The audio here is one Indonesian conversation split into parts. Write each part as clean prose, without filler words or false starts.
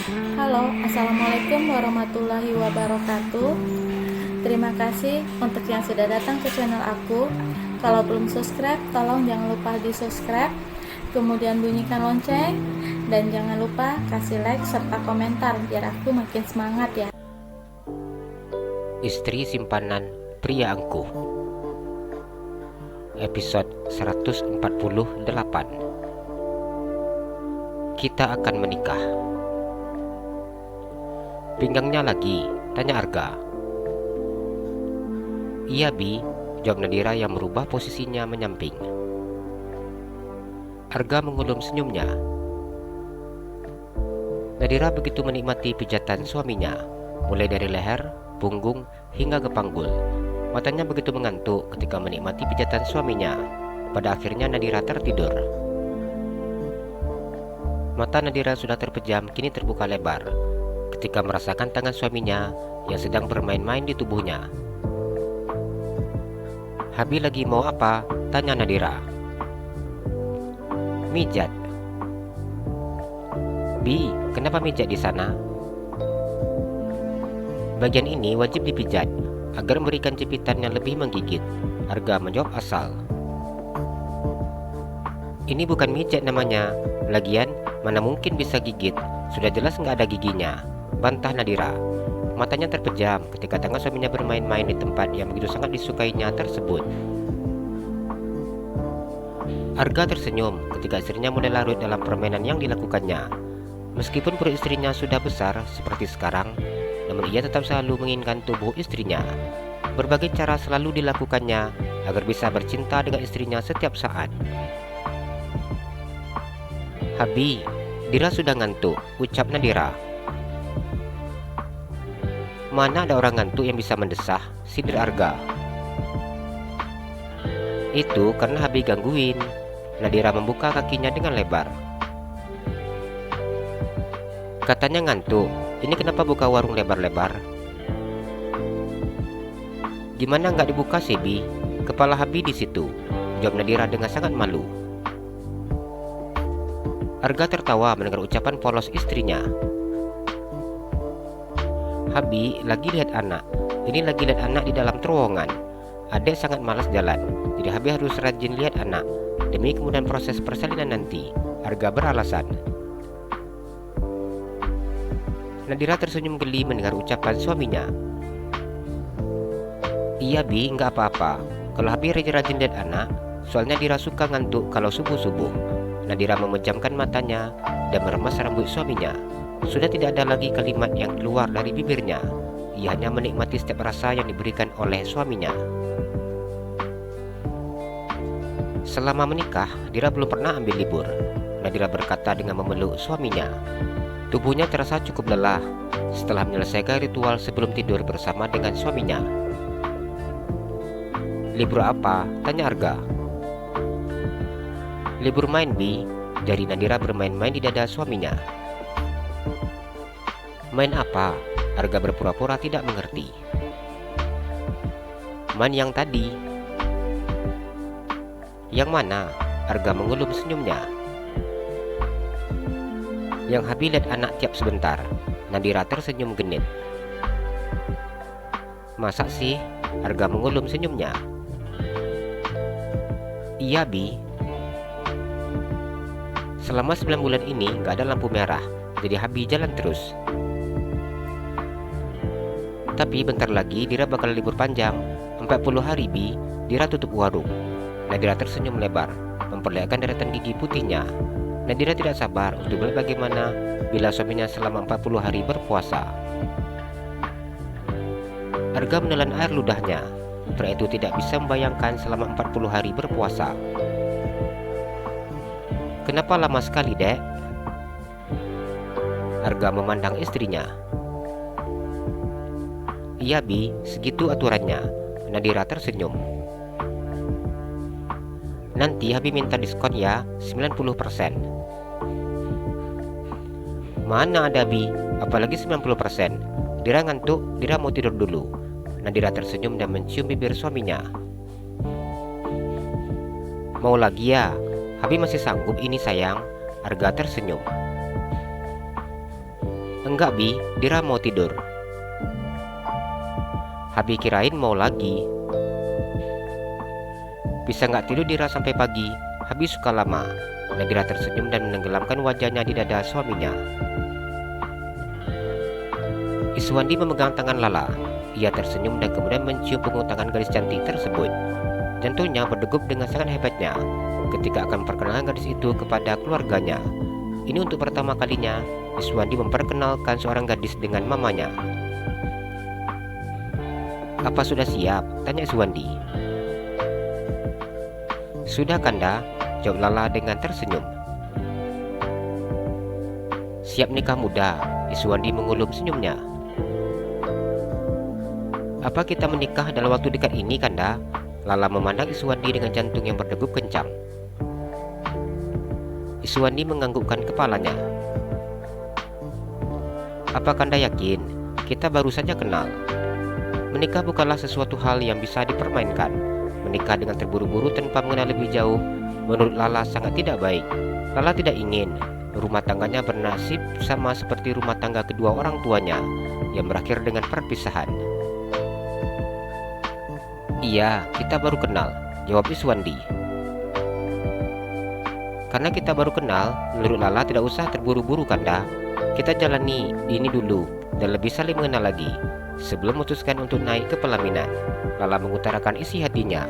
Halo, Assalamualaikum warahmatullahi wabarakatuh. Terima kasih untuk yang sudah datang ke channel aku. Kalau belum subscribe, tolong jangan lupa di subscribe, kemudian bunyikan lonceng, dan jangan lupa kasih like serta komentar biar aku makin semangat ya. Istri simpanan pria angkuh. Episode 148. Kita akan menikah. Pinggangnya lagi, tanya Arga. Iya Bi, jawab Nadira yang merubah posisinya menyamping. Arga mengulum senyumnya. Nadira begitu menikmati pijatan suaminya, mulai dari leher, punggung, hingga ke panggul. Matanya begitu mengantuk ketika menikmati pijatan suaminya. Pada akhirnya Nadira tertidur. Mata Nadira sudah terpejam kini terbuka lebar ketika merasakan tangan suaminya yang sedang bermain-main di tubuhnya. Habi lagi mau apa? Tanya Nadira. Mijat. Bi, kenapa mijat di sana? Bagian ini wajib dipijat agar memberikan jepitan yang lebih menggigit. Arga menjawab asal. Ini bukan mijat namanya. Lagian, mana mungkin bisa gigit? Sudah jelas nggak ada giginya, bantah Nadira. Matanya terpejam ketika tangan suaminya bermain-main di tempat yang begitu sangat disukainya tersebut. Arga tersenyum ketika istrinya mulai larut dalam permainan yang dilakukannya. Meskipun perut istrinya sudah besar seperti sekarang, namun ia tetap selalu menginginkan tubuh istrinya. Berbagai cara selalu dilakukannya agar bisa bercinta dengan istrinya setiap saat. Habi, Dira sudah ngantuk, ucap Nadira. Mana ada orang ngantuk yang bisa mendesah, sindir Arga. Itu karena Habi gangguin. Nadira membuka kakinya dengan lebar. Katanya ngantuk, ini kenapa buka warung lebar-lebar? Gimana nggak dibuka sih Bi? Kepala Habi di situ, jawab Nadira dengan sangat malu. Arga tertawa mendengar ucapan polos istrinya. Habi lagi lihat anak. Ini lagi lihat anak di dalam terowongan. Adek sangat malas jalan, jadi Habi harus rajin lihat anak demi kemudian proses persalinan nanti. Arga beralasan. Nadira tersenyum geli mendengar ucapan suaminya. Iya Bi, nggak apa-apa. Kalau Habi rajin-rajin lihat anak, soalnya Dira suka ngantuk kalau subuh-subuh. Nadira memejamkan matanya dan meremas rambut suaminya. Sudah tidak ada lagi kalimat yang keluar dari bibirnya. Ia hanya menikmati setiap rasa yang diberikan oleh suaminya. Selama menikah, Dira belum pernah ambil libur. Nadira berkata dengan memeluk suaminya. Tubuhnya terasa cukup lelah setelah menyelesaikan ritual sebelum tidur bersama dengan suaminya. Libur apa? Tanya Arga. Libur main Bi, dari Nadira bermain-main di dada suaminya. Main apa? Arga berpura-pura tidak mengerti. Main yang tadi. Yang mana? Arga mengulum senyumnya. Yang Habi lihat anak tiap sebentar. Nadira tersenyum genit. Masa sih? Arga mengulum senyumnya. Iya Bi. Selama 9 bulan ini gak ada lampu merah, jadi Habi jalan terus. Tapi bentar lagi Dira bakal libur panjang, 40 hari Bi, Dira tutup warung. Nadira tersenyum lebar, memperlihatkan deretan gigi putihnya. Nadira tidak sabar untuk melihat bagaimana bila suaminya selama 40 hari berpuasa. Arga menelan air ludahnya, pria itu tidak bisa membayangkan selama 40 hari berpuasa. Kenapa lama sekali, Dek? Arga memandang istrinya. Iya, Bi, segitu aturannya. Nadira tersenyum. Nanti Habi minta diskon ya, 90%. Mana ada Bi, apalagi 90%. Dira ngantuk, Dira mau tidur dulu. Nadira tersenyum dan mencium bibir suaminya. Mau lagi ya? Habi masih sanggup ini sayang. Arga tersenyum. Enggak Bi, Dira mau tidur. Habi kirain mau lagi. Bisa nggak tidur Dira sampai pagi? Habi suka lama. Nadira tersenyum dan menenggelamkan wajahnya di dada suaminya. Iswandi memegang tangan Lala. Ia tersenyum dan kemudian mencium punggung tangan gadis cantik tersebut. Jantungnya berdegup dengan sangat hebatnya ketika akan memperkenalkan gadis itu kepada keluarganya. Ini untuk pertama kalinya Iswandi memperkenalkan seorang gadis dengan mamanya. "Apa sudah siap?" tanya Iswandi. "Sudah Kanda," jawab Lala dengan tersenyum. "Siap nikah muda?" Iswandi mengulum senyumnya. "Apa kita menikah dalam waktu dekat ini Kanda?" Lala memandang Iswandi dengan jantung yang berdegup kencang. Iswandi menganggukkan kepalanya. "Apa Kanda yakin? Kita baru saja kenal. Menikah bukanlah sesuatu hal yang bisa dipermainkan. Menikah dengan terburu-buru tanpa mengenal lebih jauh, menurut Lala sangat tidak baik. Lala tidak ingin rumah tangganya bernasib sama seperti rumah tangga kedua orang tuanya yang berakhir dengan perpisahan." "Iya, kita baru kenal," jawab Iswandi. "Karena kita baru kenal, menurut Lala tidak usah terburu-buru Kanda. Kita jalani ini dulu dan lebih saling mengenal lagi sebelum memutuskan untuk naik ke pelaminan." Lala mengutarakan isi hatinya.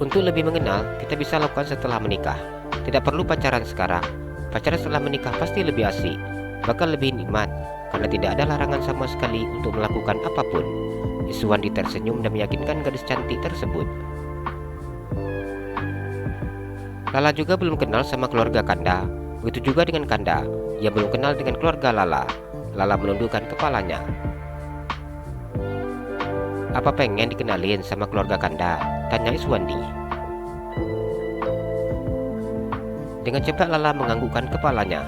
"Untuk lebih mengenal, kita bisa lakukan setelah menikah. Tidak perlu pacaran sekarang. Pacaran setelah menikah pasti lebih asik, bahkan lebih nikmat, karena tidak ada larangan sama sekali untuk melakukan apapun." Iswandi tersenyum dan meyakinkan gadis cantik tersebut. Lala juga belum kenal sama keluarga Kanda. Begitu juga dengan Kanda yang belum kenal dengan keluarga Lala. Lala menundukkan kepalanya. "Apa pengen dikenalin sama keluarga Kanda?" tanya Iswandi. Dengan cepat Lala menganggukkan kepalanya.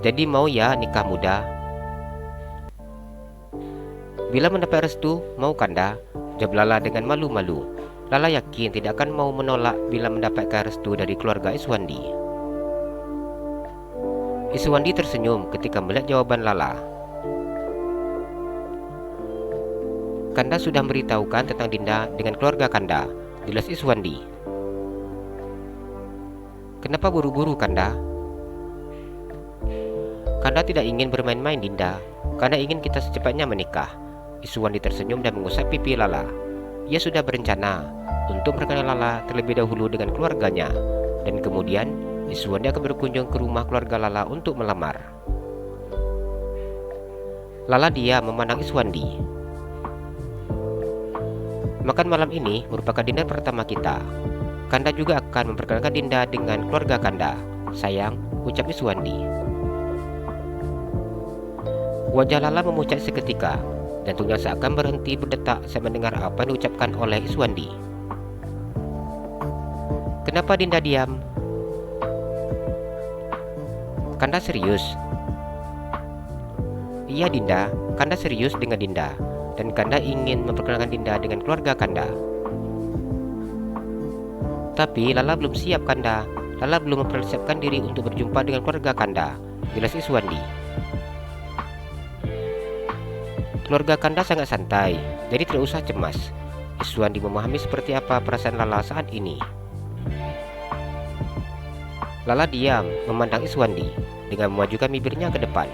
"Jadi mau ya nikah muda?" "Bila mendapat restu, mau Kanda," jawab Lala dengan malu-malu. Lala yakin tidak akan mau menolak bila mendapatkan restu dari keluarga Iswandi. Iswandi tersenyum ketika melihat jawaban Lala. "Kanda sudah memberitahukan tentang Dinda dengan keluarga Kanda," jelas Iswandi. "Kenapa buru-buru Kanda?" "Kanda tidak ingin bermain-main Dinda. Kanda ingin kita secepatnya menikah." Iswandi tersenyum dan mengusap pipi Lala. Ia sudah berencana untuk memperkenalkan Lala terlebih dahulu dengan keluarganya, dan kemudian Iswandi akan berkunjung ke rumah keluarga Lala untuk melamar. Lala diam memandang Iswandi. "Makan malam ini merupakan dinner pertama kita. Kanda juga akan memperkenalkan Dinda dengan keluarga Kanda, sayang," ucap Iswandi. Wajah Lala memucat seketika. Jantungnya seakan berhenti berdetak saat mendengar apa yang diucapkan oleh Iswandi. "Kenapa Dinda diam?" "Kanda serius?" "Iya Dinda, Kanda serius dengan Dinda, dan Kanda ingin memperkenalkan Dinda dengan keluarga Kanda." "Tapi Lala belum siap Kanda. Lala belum mempersiapkan diri untuk berjumpa dengan keluarga Kanda," jelas Iswandi. "Keluarga Kanda sangat santai, jadi tidak usah cemas." Iswandi memahami seperti apa perasaan Lala saat ini. Lala diam memandang Iswandi dengan memajukan bibirnya ke depan.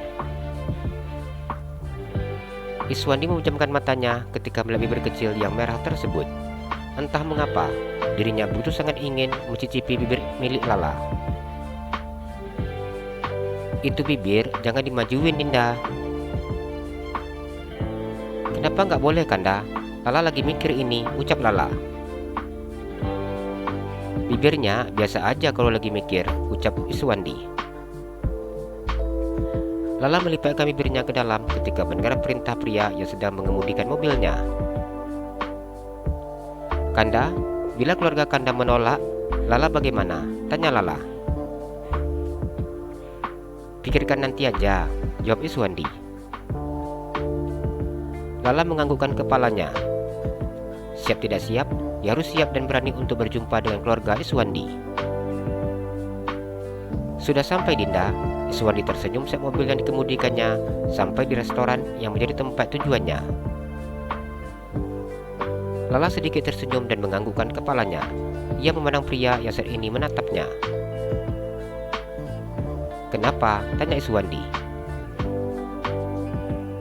Iswandi memejamkan matanya ketika melihat bibir kecil yang merah tersebut. Entah mengapa, dirinya begitu sangat ingin mencicipi bibir milik Lala. "Itu bibir jangan dimajuin Dinda." "Kenapa nggak boleh Kanda? Lala lagi mikir ini," ucap Lala. "Bibirnya biasa aja kalau lagi mikir," ucap Iswandi. Lala melipatkan bibirnya ke dalam ketika mendengar perintah pria yang sedang mengemudikan mobilnya. "Kanda, bila keluarga Kanda menolak, Lala bagaimana?" tanya Lala. "Pikirkan nanti aja," jawab Iswandi. Lala menganggukkan kepalanya. Siap tidak siap, dia harus siap dan berani untuk berjumpa dengan keluarga Iswandi. Sudah sampai Dinda, Iswandi tersenyum saat mobil yang dikemudikannya sampai di restoran yang menjadi tempat tujuannya. Lala sedikit tersenyum dan menganggukkan kepalanya. Ia memandang pria yang saat ini menatapnya. "Kenapa?" tanya Iswandi.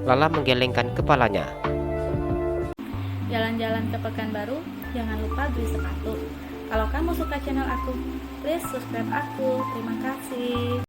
Lala menggelengkan kepalanya. Jalan-jalan ke Pekanbaru, jangan lupa beli sepatu. Kalau kamu suka channel aku, please subscribe aku. Terima kasih.